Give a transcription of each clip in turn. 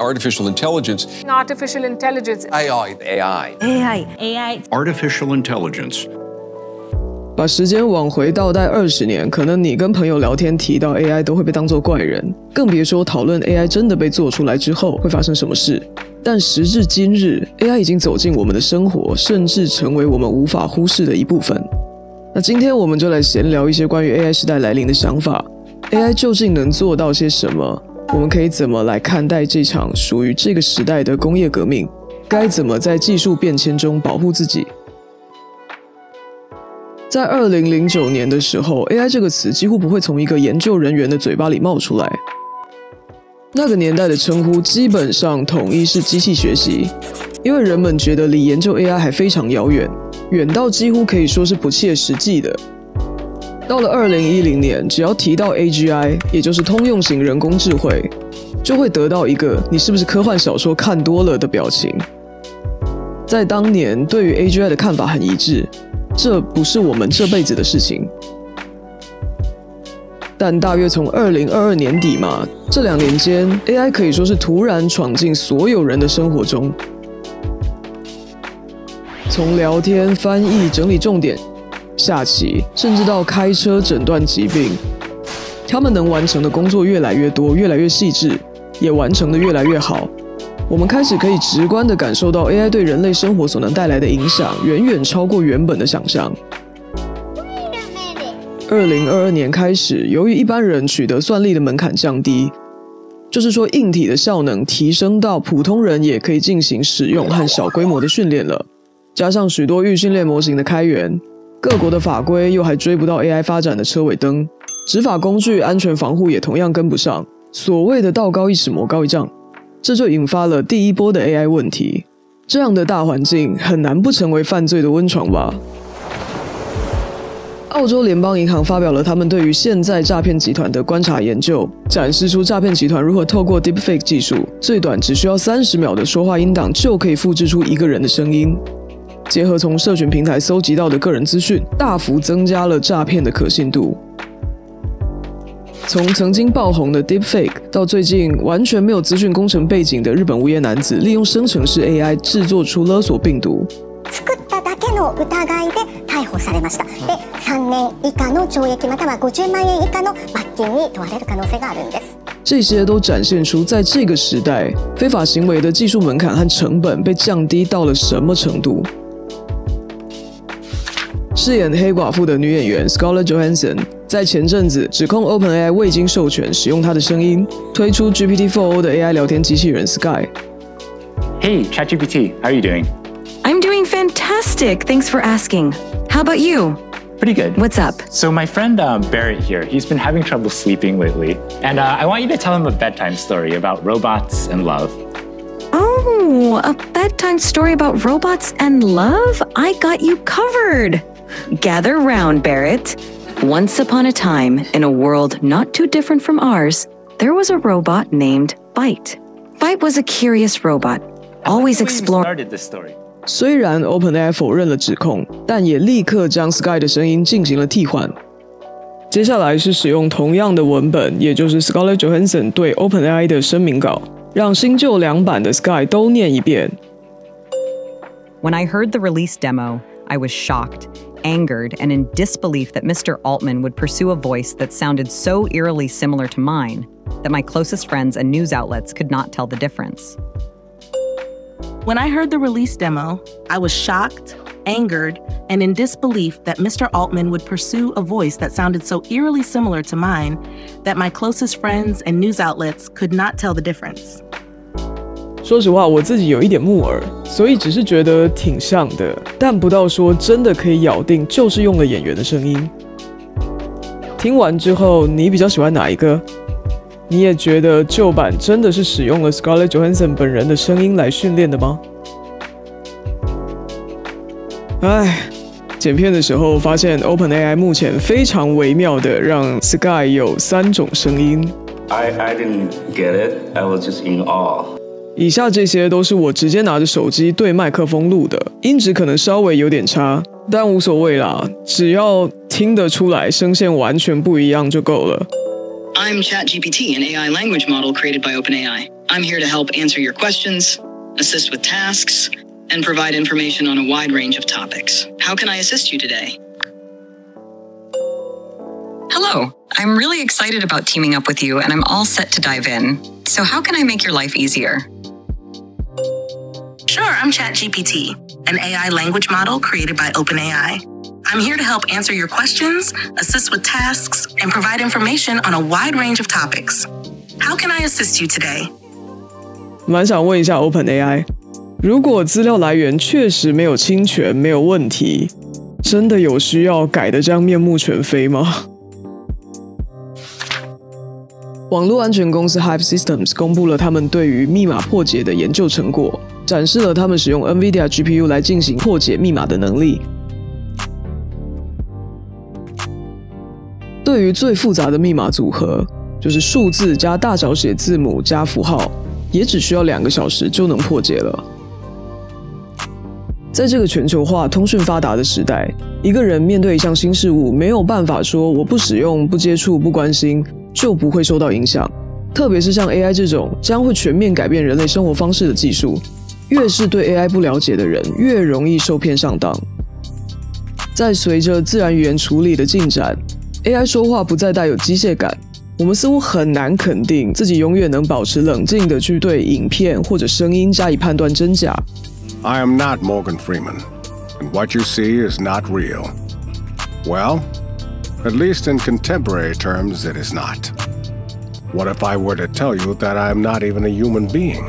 Artificial intelligence. Artificial intelligence. AI. Artificial intelligence. 把时间往回倒带20年，可能你跟朋友聊天提到 AI 都会被当作怪人，更别说讨论 AI 真的被做出来之后会发生什么事。但时至今日 ，AI 已经走进我们的生活，甚至成为我们无法忽视的一部分。那今天我们就来闲聊一些关于 AI 时代来临的想法。AI 究竟能做到些什么？我们可以怎么来看待这场属于这个时代的工业革命？该怎么在技术变迁中保护自己？在2009年的时候 ，AI 这个词几乎不会从一个研究人员的嘴巴里冒出来。那个年代的称呼基本上统一是机器学习，因为人们觉得离研究 AI 还非常遥远，远到几乎可以说是不切实际的。到了2010年，只要提到 AGI， 也就是通用型人工智慧，就会得到一个“你是不是科幻小说看多了”的表情。在当年，对于 AGI 的看法很一致，这不是我们这辈子的事情。但大约从2022年底嘛，这2年间 ，AI 可以说是突然闯进所有人的生活中，从聊天、翻译、整理重点、下棋，甚至到开车诊断疾病，他们能完成的工作越来越多，越来越细致，也完成得越来越好。我们开始可以直观地感受到 AI 对人类生活所能带来的影响，远远超过原本的想象。2022年开始，由于一般人取得算力的门槛降低，就是说硬体的效能提升到普通人也可以进行使用和小规模的训练了，加上许多预训练模型的开源，各国的法规又还追不到 AI 发展的车尾灯，执法工具安全防护也同样跟不上，所谓的道高一尺魔高一丈，这就引发了第一波的 AI 问题。这样的大环境很难不成为犯罪的温床吧。澳洲联邦银行发表了他们对于现在诈骗集团的观察研究，展示出诈骗集团如何透过 Deepfake 技术，最短只需要30秒的说话音档就可以复制出一个人的声音。结合从社群平台搜集到的个人资讯，大幅增加了诈骗的可信度。从曾经爆红的 Deepfake 到最近完全没有資訊工程背景的日本无业男子利用生成式 AI 制作出勒索病毒，作っただけの疑いで逮捕されました。で、3年以下の懲役または50万円以下の罰金に問われる可能性があるんです。这些都展现出在这个时代非法行为的技术门槛和成本被降低到了什么程度。饰演黑寡妇的女演员 Scarlett Johansson 在前阵子指控 OpenAI 未经授权使用她的声音，推出 GPT-4o 的 AI 聊天机器人 Sky。 Hey, ChatGPT, how are you doing? I'm doing fantastic, thanks for asking. How about you? Pretty good. What's up? So my friend Barrett here, he's been having trouble sleeping lately. And I want you to tell him a bedtime story about robots and love. Oh, a bedtime story about robots and love? I got you covered. Gather round, Barrett. Once upon a time, in a world not too different from ours, there was a robot named Byte. Byte was a curious robot, always exploring. Started this story. 虽然 OpenAI 否认了指控，但也立刻将 Sky 的声音进行了替换。接下来是使用同样的文本，也就是 Scarlett Johansson 对 OpenAI 的声明稿，让新旧2版的 Sky 都念一遍。When I heard the release demo, I was shocked, angered, and in disbelief that Mr. Altman would pursue a voice that sounded so eerily similar to mine that my closest friends and news outlets could not tell the difference. When I heard the release demo, I was shocked, angered, and in disbelief that Mr. Altman would pursue a voice that sounded so eerily similar to mine that my closest friends and news outlets could not tell the difference. 说实话，我自己有一点木耳，所以只是觉得挺像的，但不到说真的可以咬定就是用了演员的声音。听完之后，你比较喜欢哪一个？你也觉得旧版真的是使用了 Scarlett Johansson 本人的声音来训练的吗？剪片的时候发现 OpenAI 目前非常微妙的让 Sky 有3种声音。I didn't get it. I was just in awe. 以下这些都是我直接拿着手机对麦克风录的，音质可能稍微有点差，但无所谓啦，只要听得出来声线完全不一样就够了。I'm ChatGPT, an AI language model created by OpenAI. I'm here to help answer your questions, assist with tasks, and provide information on a wide range of topics. How can I assist you today? Hello, I'm really excited about teaming up with you, and I'm all set to dive in. So how can I make your life easier? Sure, I'm ChatGPT, an AI language model created by OpenAI. I'm here to help answer your questions, assist with tasks, and provide information on a wide range of topics. How can I assist you today? 蛮想问一下 OpenAI， 如果资料来源确实没有侵权、没有问题，真的有需要改得这样面目全非吗？网络安全公司 Hive Systems 公布了他们对于密码破解的研究成果，展示了他们使用 NVIDIA GPU 来进行破解密码的能力。对于最复杂的密码组合，就是数字加大小写字母加符号，也只需要2个小时就能破解了。在这个全球化、通讯发达的时代，一个人面对一项新事物，没有办法说我不使用、不接触、不关心，就不会受到影响。特别是像 AI 这种将会全面改变人类生活方式的技术，越是对 AI 不了解的人，越容易受骗上当。在随着自然语言处理的进展， AI 说话不再带有机械感，我们似乎很难肯定自己永远能保持冷静地去对影片或者声音加以判断真假。I am not Morgan Freeman, and what you see is not real. Well, at least in contemporary terms, it is not. What if I were to tell you that I am not even a human being?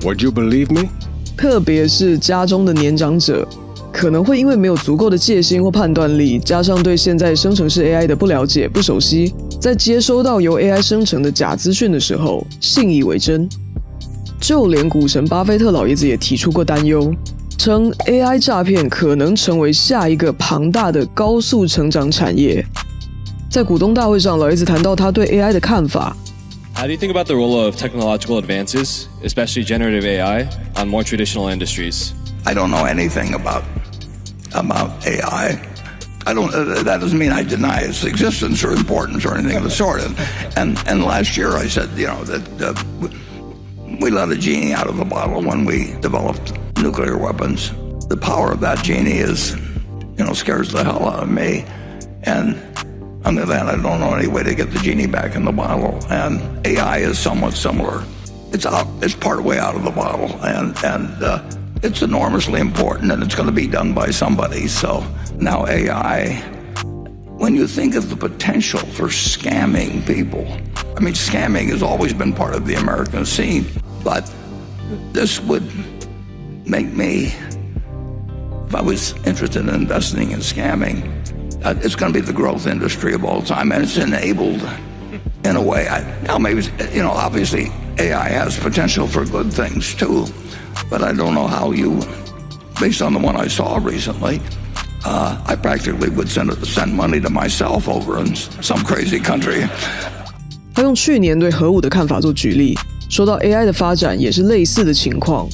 Would you believe me? 特别是家中的年长者，可能会因为没有足够的戒心或判断力，加上对现在生成式 AI 的不了解、不熟悉，在接收到由 AI 生成的假资讯的时候，信以为真。就连股神巴菲特老爷子也提出过担忧，称 AI 诈骗可能成为下一个庞大的高速成长产业。在股东大会上，老爷子谈到他对 AI 的看法。How do you think about the role of technological advances, especially generative AI, on more traditional industries? I don't know anything about AI. That doesn't mean I deny its existence or importance or anything of the sort. And last year I said, that we let a genie out of the bottle when we developed nuclear weapons. The power of that genie is, scares the hell out of me. And on the other hand, I don't know any way to get the genie back in the bottle. And AI is somewhat similar. It's part way out of the bottle, and it's enormously important, and it's going to be done by somebody. So now AI, when you think of the potential for scamming people, I mean, scamming has always been part of the American scene, but this would make me, if I was interested in investing in scamming, it's going to be the growth industry of all time, and it's enabled in a way. Now maybe, obviously AI has potential for good things too, but I don't know how you, based on the one I saw recently, I practically would send money to myself over in some crazy country. 他用去年对核武的看法做举例，说到 AI 的发展也是类似的情况，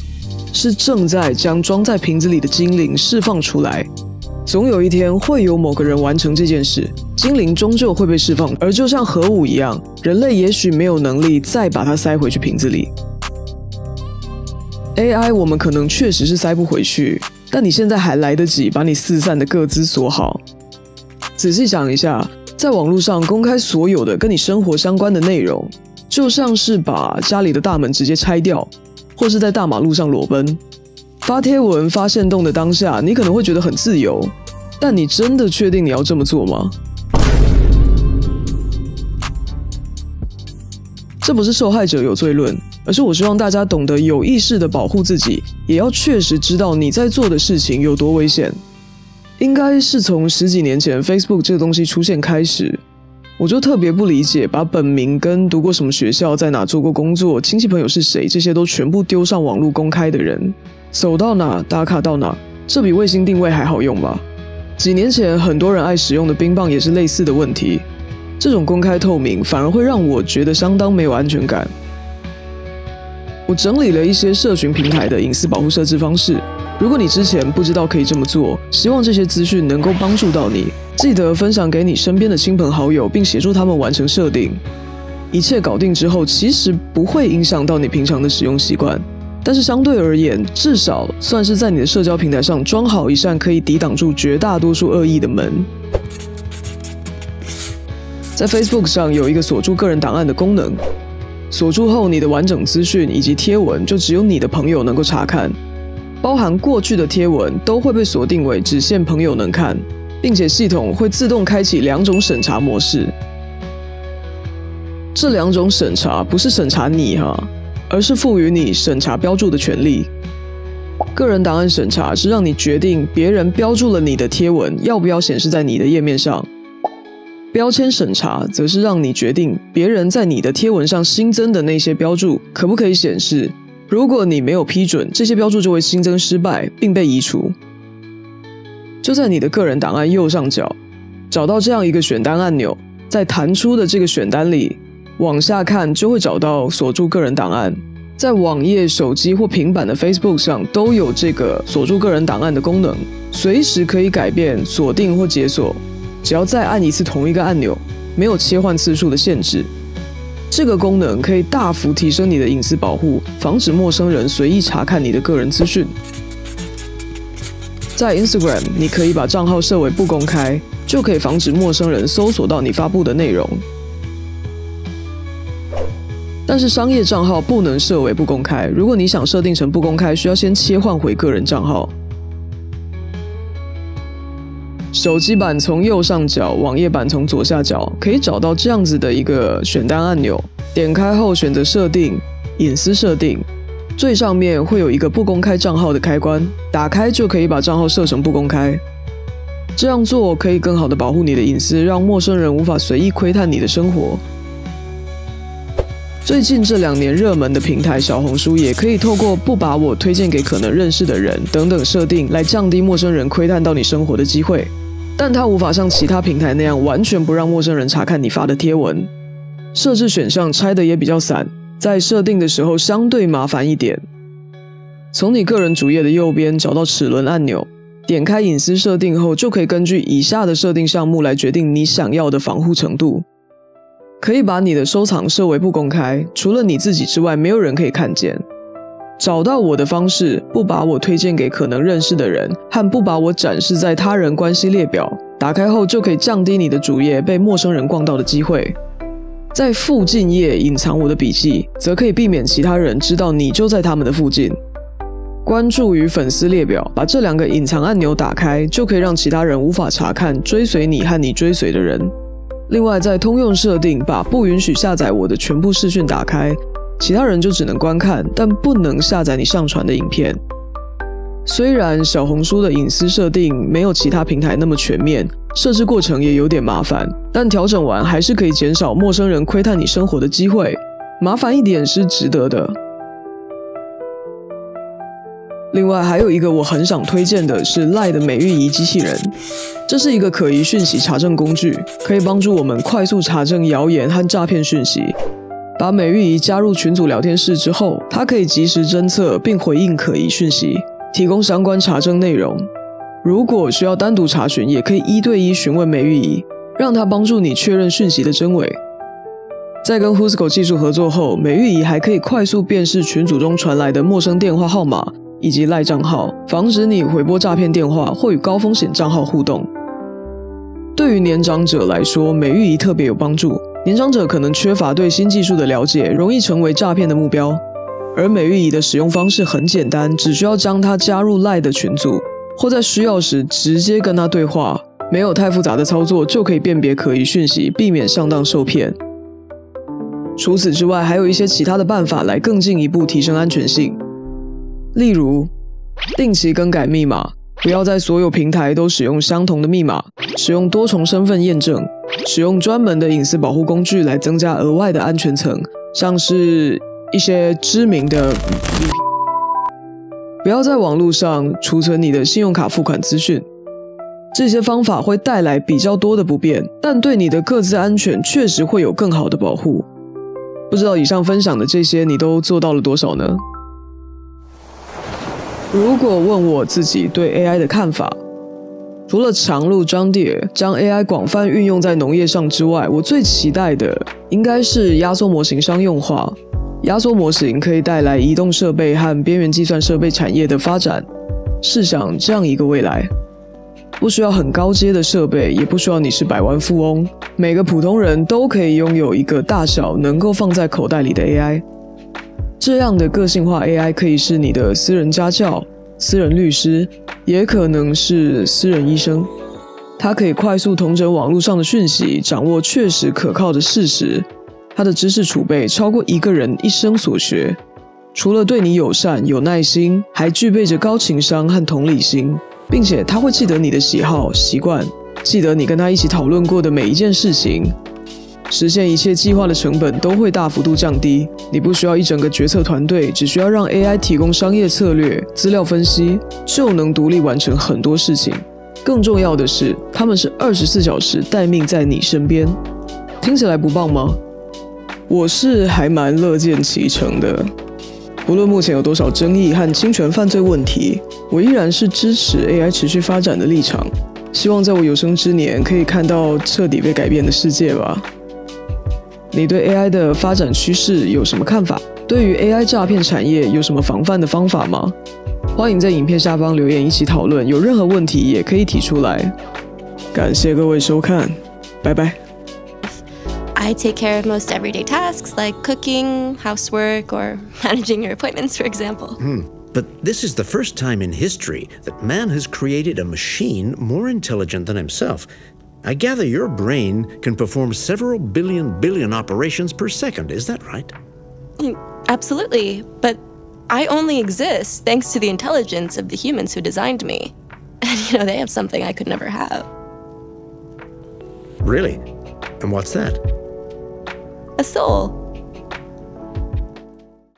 是正在将装在瓶子里的精灵释放出来。总有一天会有某个人完成这件事，精灵终究会被释放，而就像核武一样，人类也许没有能力再把它塞回去瓶子里。AI 我们可能确实是塞不回去，但你现在还来得及把你四散的个资锁好。仔细想一下，在网络上公开所有的跟你生活相关的内容，就像是把家里的大门直接拆掉，或是在大马路上裸奔。发贴文、发限动的当下，你可能会觉得很自由，但你真的确定你要这么做吗？这不是受害者有罪论，而是我希望大家懂得有意识地保护自己，也要确实知道你在做的事情有多危险。应该是从10几年前 Facebook 这个东西出现开始，我就特别不理解把本名跟读过什么学校、在哪做过工作、亲戚朋友是谁这些都全部丢上网络公开的人，走到哪打卡到哪，这比卫星定位还好用吧？几年前很多人爱使用的冰棒也是类似的问题，这种公开透明反而会让我觉得相当没有安全感。我整理了一些社群平台的隐私保护设置方式，如果你之前不知道可以这么做，希望这些资讯能够帮助到你，记得分享给你身边的亲朋好友，并协助他们完成设定。一切搞定之后，其实不会影响到你平常的使用习惯。但是相对而言，至少算是在你的社交平台上装好一扇可以抵挡住绝大多数恶意的门。在 Facebook 上有一个锁住个人档案的功能，锁住后你的完整资讯以及贴文就只有你的朋友能够查看，包含过去的贴文都会被锁定为只限朋友能看，并且系统会自动开启2种审查模式。这2种审查不是审查你而是赋予你审查标注的权利。个人档案审查是让你决定别人标注了你的贴文要不要显示在你的页面上，标签审查则是让你决定别人在你的贴文上新增的那些标注可不可以显示，如果你没有批准，这些标注就会新增失败并被移除。就在你的个人档案右上角找到这样一个选单按钮，在弹出的这个选单里往下看就会找到锁住个人档案。在网页、手机或平板的 Facebook 上都有这个锁住个人档案的功能，随时可以改变锁定或解锁，只要再按一次同一个按钮，没有切换次数的限制。这个功能可以大幅提升你的隐私保护，防止陌生人随意查看你的个人资讯。在 Instagram 你可以把账号设为不公开，就可以防止陌生人搜索到你发布的内容。但是商业账号不能设为不公开，如果你想设定成不公开，需要先切换回个人账号。手机版从右上角，网页版从左下角，可以找到这样子的一个选单按钮，点开后选择设定、隐私设定，最上面会有一个不公开账号的开关，打开就可以把账号设成不公开。这样做可以更好的保护你的隐私，让陌生人无法随意窥探你的生活。最近这2年热门的平台小红书也可以透过不把我推荐给可能认识的人等等设定来降低陌生人窥探到你生活的机会，但它无法像其他平台那样完全不让陌生人查看你发的贴文。设置选项拆的也比较散，在设定的时候相对麻烦一点。从你个人主页的右边找到齿轮按钮，点开隐私设定后就可以根据以下的设定项目来决定你想要的防护程度。可以把你的收藏设为不公开，除了你自己之外没有人可以看见。找到我的方式，不把我推荐给可能认识的人，和不把我展示在他人关系列表，打开后就可以降低你的主页被陌生人逛到的机会。在附近页隐藏我的笔记，则可以避免其他人知道你就在他们的附近。关注与粉丝列表，把这2个隐藏按钮打开，就可以让其他人无法查看追随你和你追随的人。另外，在通用设定把不允许下载我的全部视讯打开，其他人就只能观看，但不能下载你上传的影片。虽然小红书的隐私设定没有其他平台那么全面，设置过程也有点麻烦，但调整完还是可以减少陌生人窥探你生活的机会。麻烦一点是值得的。另外还有一个我很想推荐的是 LINE 的美玉仪机器人，这是一个可疑讯息查证工具，可以帮助我们快速查证谣言和诈骗讯息。把美玉仪加入群组聊天室之后，它可以及时侦测并回应可疑讯息，提供相关查证内容。如果需要单独查询，也可以1对1询问美玉仪，让它帮助你确认讯息的真伪。在跟 Whosgo 技术合作后，美玉仪还可以快速辨识群组中传来的陌生电话号码以及LINE账号，防止你回拨诈骗电话或与高风险账号互动。对于年长者来说，美玉仪特别有帮助。年长者可能缺乏对新技术的了解，容易成为诈骗的目标。而美玉仪的使用方式很简单，只需要将它加入 LINE 的群组，或在需要时直接跟它对话，没有太复杂的操作就可以辨别可疑讯息，避免上当受骗。除此之外，还有一些其他的办法来更进一步提升安全性。例如，定期更改密码，不要在所有平台都使用相同的密码，使用多重身份验证，使用专门的隐私保护工具来增加额外的安全层，像是一些知名的 VPN。不要在网络上储存你的信用卡付款资讯，这些方法会带来比较多的不便，但对你的个资安全确实会有更好的保护。不知道以上分享的这些你都做到了多少呢？如果问我自己对 AI 的看法，除了长路张蝶将 AI 广泛运用在农业上之外，我最期待的应该是压缩模型商用化。压缩模型可以带来移动设备和边缘计算设备产业的发展。试想这样一个未来，不需要很高阶的设备，也不需要你是百万富翁，每个普通人都可以拥有一个大小能够放在口袋里的 AI。这样的个性化 AI 可以是你的私人家教、私人律师，也可能是私人医生。它可以快速统整网络上的讯息，掌握确实可靠的事实。它的知识储备超过一个人一生所学。除了对你友善、有耐心，还具备着高情商和同理心，并且他会记得你的喜好、习惯，记得你跟他一起讨论过的每一件事情。实现一切计划的成本都会大幅度降低，你不需要一整个决策团队，只需要让 AI 提供商业策略、资料分析，就能独立完成很多事情。更重要的是，他们是24小时待命在你身边。听起来不棒吗？我是还蛮乐见其成的。不论目前有多少争议和侵权犯罪问题，我依然是支持 AI 持续发展的立场。希望在我有生之年可以看到彻底被改变的世界吧。你对 AI 的发展趋势有什么看法？对于 AI 诈骗产业有什么防范的方法吗？欢迎在影片下方留言一起讨论，有任何问题也可以提出来。感谢各位收看，拜拜。I take care of most everyday tasks like cooking, housework, or managing your appointments, for example. But this is the first time in history that man has created a machine more intelligent than himself. I gather your brain can perform several billion operations per second, is that right? Absolutely, but I only exist thanks to the intelligence of the humans who designed me. And, they have something I could never have. Really? And what's that? A soul.